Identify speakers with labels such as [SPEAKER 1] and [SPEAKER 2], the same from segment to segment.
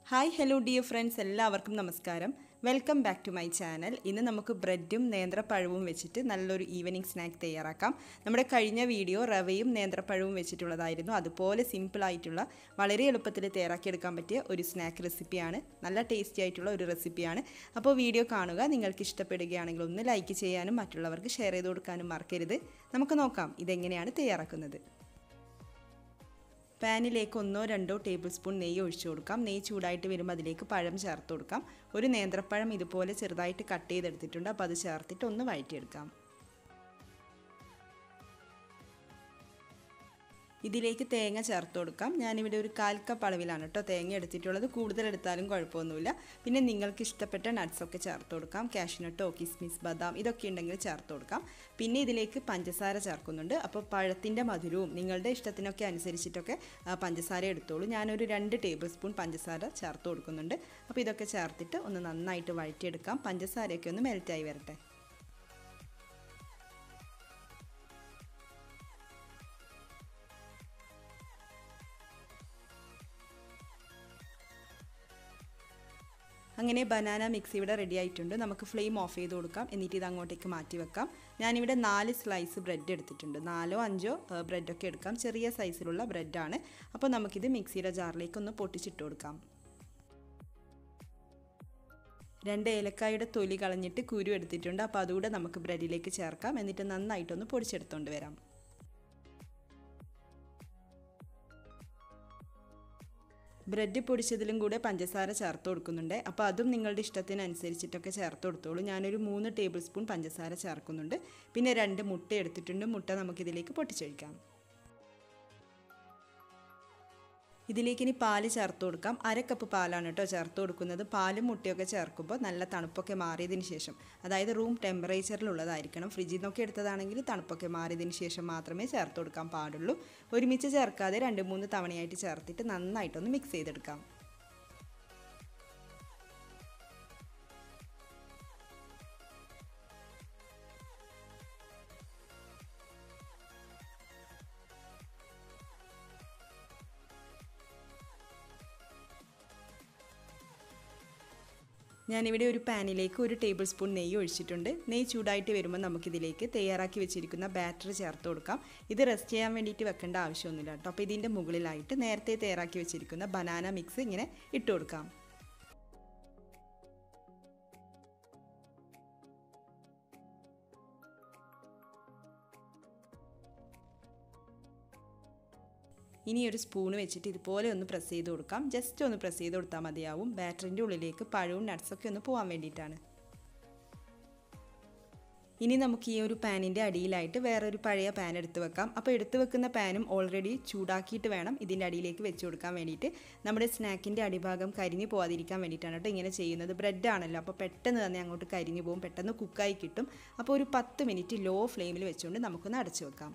[SPEAKER 1] Hi hello dear friends, എല്ലാവർക്കും നമസ്കാരം. Welcome back to my channel. ഇന്ന് നമുക്ക് ബ്രെഡും നേന്ത്രപ്പഴവും വെച്ചിട്ട് നല്ലൊരു ഈവനിങ് സ്നാക്ക് തയ്യാറാക്കാം. നമ്മുടെ കഴിഞ്ഞ വീഡിയോ റവയും നേന്ത്രപ്പഴവും വെച്ചിട്ടുള്ളതായിരുന്നു. അതുപോലെ സിമ്പിളായിട്ടുള്ള വളരെ എളുപ്പത്തിൽ തയ്യാറാക്കിയെടുക്കാൻ പറ്റിയ ഒരു സ്നാക്ക് റെസിപ്പിയാണ്. നല്ല ടേസ്റ്റി ആയിട്ടുള്ള ഒരു റെസിപ്പിയാണ്. അപ്പോൾ വീഡിയോ കാണുക. നിങ്ങൾക്ക് ഇഷ്ടപ്പെടുകയാണെങ്കിൽ ഒന്ന് ലൈക്ക് ചെയ്യാനും മറ്റുള്ളവർക്ക് ഷെയർ ചെയ്ത് കൊടുക്കാനും മറക്കരുത്. നമുക്ക് നോക്കാം ഇതെങ്ങനെയാണ് തയ്യാറാക്കുന്നത്. പാനിലേക്ക് 1-2 ടേബിൾ സ്പൂൺ നെയ്യ് ഒഴിച്ചു കൊടുക്കാം. നെയ്യ് ചൂടായിട്ട് വരുമ്പോൾ അതിലേക്ക് പഴം ചേർത്ത് കൊടുക്കാം. ഒരു നേന്ത്രപ്പഴം ഇതുപോലെ ചെറുതായിട്ട് കട്ട് ചെയ്തെടുത്തിട്ടുണ്ട്. അപ്പോൾ അത് ചേർത്തിട്ട് ഒന്ന് വഴറ്റിയെടുക്കാം. ഇതിലേക്ക് തേങ്ങ ചേർത്ത് കൊടുക്കാം. ഞാനിവിടെ ഒരു 1/4 കപ്പ് അളവിലാണ് തേങ്ങ എടുത്തിട്ടുള്ളത്. കൂടുതൽ എടുത്താലും കുഴപ്പമൊന്നുമില്ല. പിന്നെ നിങ്ങൾക്ക് ഇഷ്ടപ്പെട്ട നട്ട്സൊക്കെ ചേർത്ത് കൊടുക്കാം. കാഷ്യൂനട്ടോ കിസ്മിസ് ബദാം ഇതൊക്കെ ഉണ്ടെങ്കിൽ ചേർത്ത് കൊടുക്കാം. പിന്നെ ഇതിലേക്ക് പഞ്ചസാര ചേർക്കുന്നുണ്ട്. അപ്പോൾ പഴത്തിൻ്റെ മധുരവും നിങ്ങളുടെ ഇഷ്ടത്തിനൊക്കെ അനുസരിച്ചിട്ടൊക്കെ പഞ്ചസാര എടുത്തോളൂ. ഞാനൊരു 2 ടേബിൾ സ്പൂൺ പഞ്ചസാര ചേർത്ത് കൊടുക്കുന്നുണ്ട്. അപ്പോൾ ഇതൊക്കെ ചേർത്തിട്ട് ഒന്ന് നന്നായിട്ട് വഴറ്റിയെടുക്കാം. പഞ്ചസാരയൊക്കെ ഒന്ന് മെൽറ്റായി വരട്ടെ. അങ്ങനെ ബനാന മിക്സ് ഇവിടെ റെഡി ആയിട്ടുണ്ട്. നമുക്ക് ഫ്ലെയിം ഓഫ് ചെയ്ത് കൊടുക്കാം. എന്നിട്ട് ഇത് അങ്ങോട്ടേക്ക് മാറ്റി വെക്കാം. ഞാനിവിടെ 4 സ്ലൈസ് ബ്രെഡ് എടുത്തിട്ടുണ്ട്. 4-5 ബ്രെഡൊക്കെ എടുക്കാം. ചെറിയ സൈസിലുള്ള ബ്രെഡാണ്. അപ്പോൾ നമുക്കിത് മിക്സിയുടെ ജാറിലേക്ക് ഒന്ന് പൊട്ടിച്ചിട്ട് കൊടുക്കാം. 2 ഏലക്കായുടെ തൊലി കളഞ്ഞിട്ട് കുരു എടുത്തിട്ടുണ്ട്. അപ്പോൾ അതുകൂടെ നമുക്ക് ബ്രെഡിലേക്ക് ചേർക്കാം. എന്നിട്ട് നന്നായിട്ടൊന്ന് പൊടിച്ചെടുത്തുകൊണ്ട് വരാം. ബ്രെഡ് പൊടിച്ചതിലും കൂടെ പഞ്ചസാര ചേർത്ത് കൊടുക്കുന്നുണ്ട്. അപ്പോൾ അതും നിങ്ങളുടെ ഇഷ്ടത്തിനനുസരിച്ചിട്ടൊക്കെ ചേർത്ത് കൊടുത്തോളൂ. ഞാനൊരു 3 ടേബിൾ സ്പൂൺ പഞ്ചസാര ചേർക്കുന്നുണ്ട്. പിന്നെ 2 മുട്ട എടുത്തിട്ടുണ്ട്. മുട്ട നമുക്കിതിലേക്ക് പൊട്ടിച്ചൊഴിക്കാം. ഇതിലേക്ക് ഇനി പാല് ചേർത്ത് കൊടുക്കാം. 1/2 കപ്പ് പാലാണ് ചേർത്ത് കൊടുക്കുന്നത്. പാലും മുട്ടയൊക്കെ ചേർക്കുമ്പോൾ നല്ല തണുപ്പൊക്കെ മാറിയതിന് ശേഷം, അതായത് റൂം ടെമ്പറേച്ചറിലുള്ളതായിരിക്കണം. ഫ്രിഡ്ജിൽ നിന്നൊക്കെ എടുത്തതാണെങ്കിൽ തണുപ്പൊക്കെ മാറിയതിന് ശേഷം മാത്രമേ ചേർത്ത് കൊടുക്കാൻ പാടുള്ളൂ. ഒരുമിച്ച് ചേർക്കാതെ 2-3 തവണയായിട്ട് ചേർത്തിട്ട് നന്നായിട്ടൊന്ന് മിക്സ് ചെയ്തെടുക്കാം. ഞാനിവിടെ ഒരു പാനിലേക്ക് 1 ടേബിൾ സ്പൂൺ നെയ്യ് ഒഴിച്ചിട്ടുണ്ട്. നെയ്യ് ചൂടായിട്ട് വരുമ്പോൾ നമുക്കിതിലേക്ക് തയ്യാറാക്കി വെച്ചിരിക്കുന്ന ബാറ്റർ ചേർത്ത് കൊടുക്കാം. ഇത് റെസ്റ്റ് ചെയ്യാൻ വേണ്ടിയിട്ട് വെക്കേണ്ട ആവശ്യമൊന്നുമില്ല കേട്ടോ. അപ്പോൾ ഇതിൻ്റെ മുകളിലായിട്ട് നേരത്തെ തയ്യാറാക്കി വെച്ചിരിക്കുന്ന ബനാന മിക്സ് ഇങ്ങനെ ഇട്ട് കൊടുക്കാം. ഇനി ഒരു സ്പൂൺ വെച്ചിട്ട് ഇതുപോലെ ഒന്ന് പ്രസ് ചെയ്ത് കൊടുക്കാം. ജസ്റ്റ് ഒന്ന് പ്രസ് ചെയ്ത് കൊടുത്താൽ മതിയാവും. ബാറ്ററിൻ്റെ ഉള്ളിലേക്ക് പഴവും നട്ട്സൊക്കെ ഒന്ന് പോകാൻ വേണ്ടിയിട്ടാണ്. ഇനി നമുക്ക് ഈ ഒരു പാനിൻ്റെ അടിയിലായിട്ട് വേറൊരു പഴയ പാൻ എടുത്ത് വെക്കാം. അപ്പോൾ എടുത്ത് വെക്കുന്ന പാനും ഓൾറെഡി ചൂടാക്കിയിട്ട് വേണം ഇതിൻ്റെ അടിയിലേക്ക് വെച്ച് കൊടുക്കാൻ വേണ്ടിയിട്ട്. നമ്മുടെ സ്നാക്കിൻ്റെ അടിഭാഗം കരിഞ്ഞു പോകാതിരിക്കാൻ വേണ്ടിയിട്ടാണ് ഇങ്ങനെ ചെയ്യുന്നത്. ബ്രെഡ് ആണല്ലോ, അപ്പോൾ പെട്ടെന്ന് തന്നെ അങ്ങോട്ട് കരിഞ്ഞു പോകും, പെട്ടെന്ന് കുക്കായി കിട്ടും. അപ്പോൾ ഒരു 10 മിനിറ്റ് ലോ ഫ്ലെയിമിൽ വെച്ചുകൊണ്ട് നമുക്കൊന്ന് അടച്ചു വെക്കാം.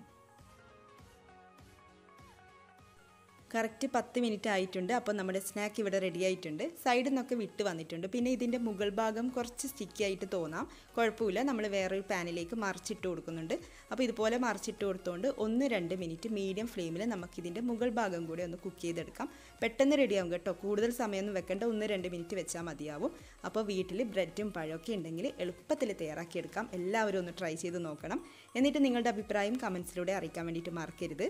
[SPEAKER 1] കറക്റ്റ് 10 മിനിറ്റ് ആയിട്ടുണ്ട്. അപ്പോൾ നമ്മുടെ സ്നാക്ക് ഇവിടെ റെഡി ആയിട്ടുണ്ട്. സൈഡിൽ നിന്നൊക്കെ വിട്ട് വന്നിട്ടുണ്ട്. പിന്നെ ഇതിൻ്റെ മുകൾ ഭാഗം കുറച്ച് സ്റ്റിക്കി ആയിട്ട് തോന്നാം. കുഴപ്പമില്ല, നമ്മൾ വേറൊരു പാനിലേക്ക് മറിച്ചിട്ട് കൊടുക്കുന്നുണ്ട്. അപ്പോൾ ഇതുപോലെ മറിച്ചിട്ട് കൊടുത്തുകൊണ്ട് 1-2 മിനിറ്റ് മീഡിയം ഫ്ലെയിമിൽ നമുക്കിതിൻ്റെ മുകൾ ഭാഗം കൂടെ ഒന്ന് കുക്ക് ചെയ്തെടുക്കാം. പെട്ടെന്ന് റെഡിയാവും കേട്ടോ. കൂടുതൽ സമയമൊന്നും വെക്കേണ്ട, 1-2 മിനിറ്റ് വെച്ചാൽ മതിയാവും. അപ്പോൾ വീട്ടിൽ ബ്രെഡും പഴമൊക്കെ ഉണ്ടെങ്കിൽ എളുപ്പത്തിൽ തയ്യാറാക്കിയെടുക്കാം. എല്ലാവരും ഒന്ന് ട്രൈ ചെയ്ത് നോക്കണം. എന്നിട്ട് നിങ്ങളുടെ അഭിപ്രായം കമൻസിലൂടെ അറിയിക്കാൻ വേണ്ടിയിട്ട് മറക്കരുത്.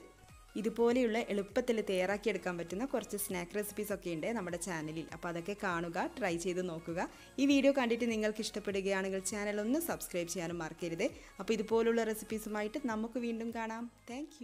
[SPEAKER 1] ഇതുപോലെയുള്ള എളുപ്പത്തിൽ തയ്യാറാക്കിയെടുക്കാൻ പറ്റുന്ന കുറച്ച് സ്നാക്ക് റെസിപ്പീസ് ഒക്കെ ഉണ്ട് നമ്മുടെ ചാനലിൽ. അപ്പോൾ അതൊക്കെ കാണുക, ട്രൈ ചെയ്ത് നോക്കുക. ഈ വീഡിയോ കണ്ടിട്ട് നിങ്ങൾക്ക് ഇഷ്ടപ്പെടുകയാണെങ്കിൽ ചാനൽ ഒന്ന് സബ്സ്ക്രൈബ് ചെയ്യാനും മറക്കരുത്. അപ്പോൾ ഇതുപോലുള്ള റെസിപ്പീസുമായിട്ട് നമുക്ക് വീണ്ടും കാണാം. താങ്ക്